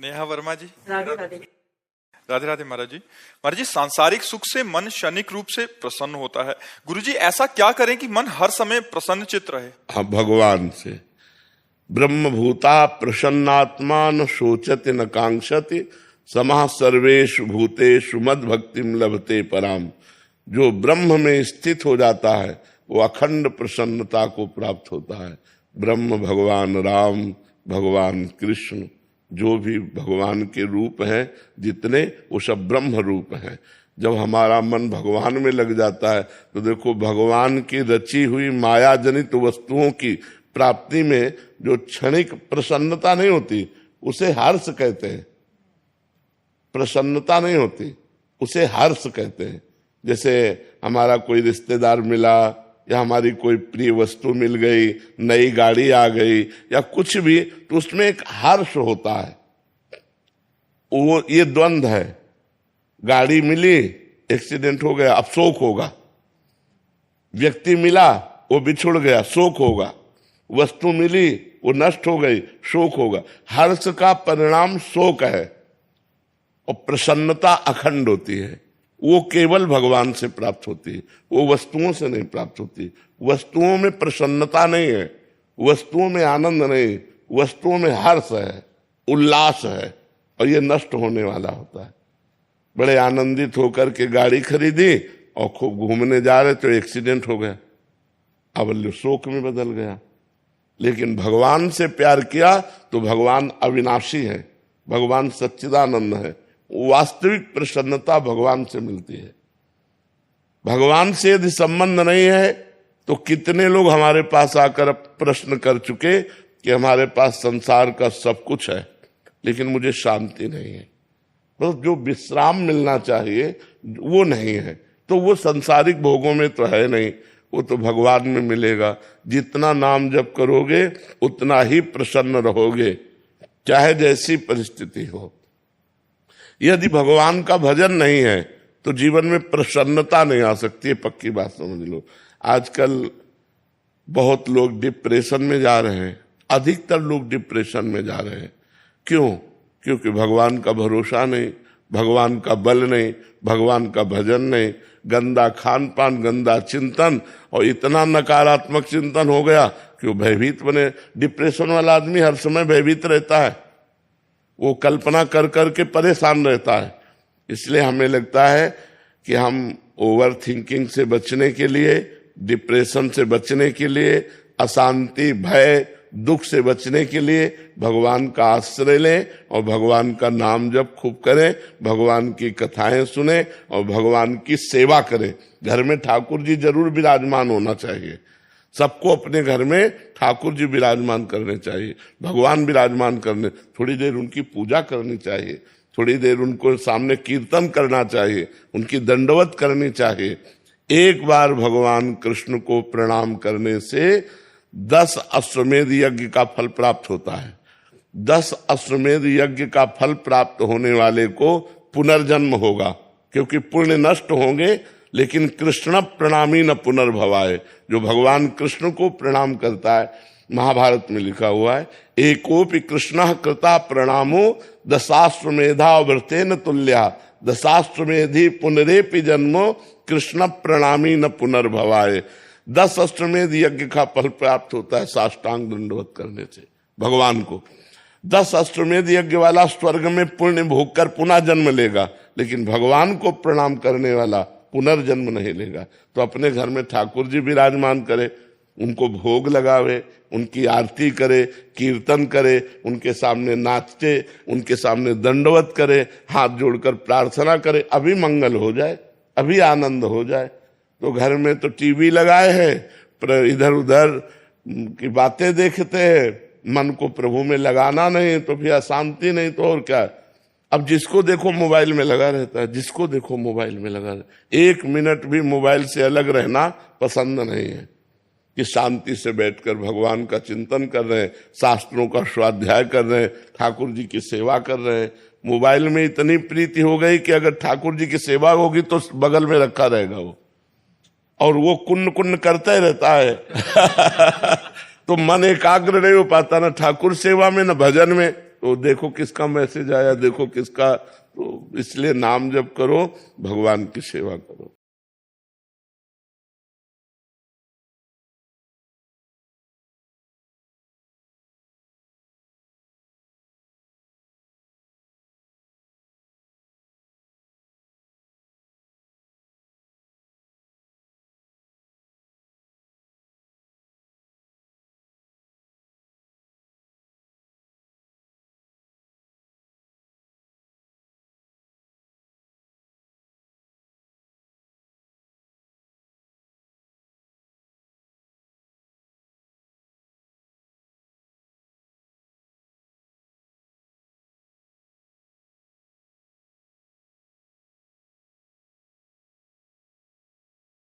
नेहा वर्मा जी। राधे राधे। राधे राधे महाराज जी। महाराज जी, सांसारिक सुख से मन क्षणिक रूप से प्रसन्न होता है। गुरुजी, ऐसा क्या करें कि मन हर समय प्रसन्न चित्त रहे? हाँ, भगवान से। ब्रह्म भूता प्रसन्नात्मा न शोचति न कांक्षति समः सर्वेषु भूतेषु मद भक्तिम लभते पराम। जो ब्रह्म में स्थित हो जाता है वो अखंड प्रसन्नता को प्राप्त होता है। ब्रह्म भगवान राम, भगवान कृष्ण, जो भी भगवान के रूप हैं जितने, वो सब ब्रह्म रूप हैं। जब हमारा मन भगवान में लग जाता है तो देखो, भगवान की रची हुई माया जनित वस्तुओं की प्राप्ति में जो क्षणिक प्रसन्नता नहीं होती उसे हर्ष कहते हैं। प्रसन्नता नहीं होती उसे हर्ष कहते हैं। जैसे हमारा कोई रिश्तेदार मिला या हमारी कोई प्रिय वस्तु मिल गई, नई गाड़ी आ गई या कुछ भी, तो उसमें एक हर्ष होता है। वो ये द्वंद्व है। गाड़ी मिली, एक्सीडेंट हो गया, अब शोक होगा। व्यक्ति मिला, वो बिछुड़ गया, शोक होगा। वस्तु मिली, वो नष्ट हो गई, शोक होगा। हर्ष का परिणाम शोक है और प्रसन्नता अखंड होती है। वो केवल भगवान से प्राप्त होती है, वो वस्तुओं से नहीं प्राप्त होती। वस्तुओं में प्रसन्नता नहीं है, वस्तुओं में आनंद नहीं, वस्तुओं में हर्ष है, उल्लास है, और ये नष्ट होने वाला होता है। बड़े आनंदित होकर के गाड़ी खरीदी और खूब घूमने जा रहे तो एक्सीडेंट हो गया, अब शोक में बदल गया। लेकिन भगवान से प्यार किया तो भगवान अविनाशी है, भगवान सच्चिदानंद है। वास्तविक प्रसन्नता भगवान से मिलती है। भगवान से यदि संबंध नहीं है तो कितने लोग हमारे पास आकर प्रश्न कर चुके कि हमारे पास संसार का सब कुछ है लेकिन मुझे शांति नहीं है, बस जो विश्राम मिलना चाहिए वो नहीं है। तो वो संसारिक भोगों में तो है नहीं, वो तो भगवान में मिलेगा। जितना नाम जप करोगे उतना ही प्रसन्न रहोगे, चाहे जैसी परिस्थिति हो। यदि भगवान का भजन नहीं है तो जीवन में प्रसन्नता नहीं आ सकती है, पक्की बात समझ लो। आजकल बहुत लोग डिप्रेशन में जा रहे हैं, अधिकतर लोग डिप्रेशन में जा रहे हैं। क्यों? क्योंकि भगवान का भरोसा नहीं, भगवान का बल नहीं, भगवान का भजन नहीं, गंदा खान पान, गंदा चिंतन, और इतना नकारात्मक चिंतन हो गया कि वो भयभीत बने। डिप्रेशन वाला आदमी हर समय भयभीत रहता है, वो कल्पना कर करके परेशान रहता है। इसलिए हमें लगता है कि हम ओवर थिंकिंग से बचने के लिए, डिप्रेशन से बचने के लिए, अशांति, भय, दुख से बचने के लिए भगवान का आश्रय लें और भगवान का नाम जप खूब करें, भगवान की कथाएं सुने और भगवान की सेवा करें। घर में ठाकुर जी जरूर विराजमान होना चाहिए। सबको अपने घर में ठाकुर जी विराजमान करने चाहिए, भगवान विराजमान करने, थोड़ी देर उनकी पूजा करनी चाहिए, थोड़ी देर उनको सामने कीर्तन करना चाहिए, उनकी दंडवत करनी चाहिए। एक बार भगवान कृष्ण को प्रणाम करने से 10 अश्वमेध यज्ञ का फल प्राप्त होता है। 10 अश्वमेध यज्ञ का फल प्राप्त होने वाले को पुनर्जन्म होगा, क्योंकि पुण्य नष्ट होंगे लेकिन कृष्ण प्रणामी न पुनर्भवाए। जो भगवान कृष्ण को प्रणाम करता है, महाभारत में लिखा हुआ है, एकोपि कृष्ण कृता प्रणामो दशाश्वमेधा व्रतेन तुल्या दशाश्वमेधि पुनरेपि जन्मो कृष्ण प्रणामी न पुनर्भवाए। 10 अश्वमेध यज्ञ का फल प्राप्त होता है साष्टांग दंडवत करने से भगवान को। 10 अश्वमेध यज्ञ वाला स्वर्ग में पुण्य भोग कर पुनः जन्म लेगा, लेकिन भगवान को प्रणाम करने वाला पुनर्जन्म नहीं लेगा। तो अपने घर में ठाकुर जी विराजमान करे, उनको भोग लगावे, उनकी आरती करे, कीर्तन करे, उनके सामने नाचे, उनके सामने दंडवत करे, हाथ जोड़कर प्रार्थना करे, अभी मंगल हो जाए, अभी आनंद हो जाए। तो घर में तो टीवी लगाए हैं, पर इधर उधर की बातें देखते हैं, मन को प्रभु में लगाना नहीं, तो फिर अशांति नहीं तो और क्या। अब जिसको देखो मोबाइल में लगा रहता है, जिसको देखो मोबाइल में लगा रहता है। 1 मिनट भी मोबाइल से अलग रहना पसंद नहीं है कि शांति से बैठकर भगवान का चिंतन कर रहे हैं, शास्त्रों का स्वाध्याय कर रहे हैं, ठाकुर जी की सेवा कर रहे हैं। मोबाइल में इतनी प्रीति हो गई कि अगर ठाकुर जी की सेवा होगी तो बगल में रखा रहेगा वो, और वो कुन्न कुन्न करता ही रहता है तो मन एकाग्र नहीं हो पाता, ना ठाकुर सेवा में, ना भजन में। तो देखो किसका मैसेज आया, देखो किसका। तो इसलिए नाम जप करो, भगवान की सेवा करो।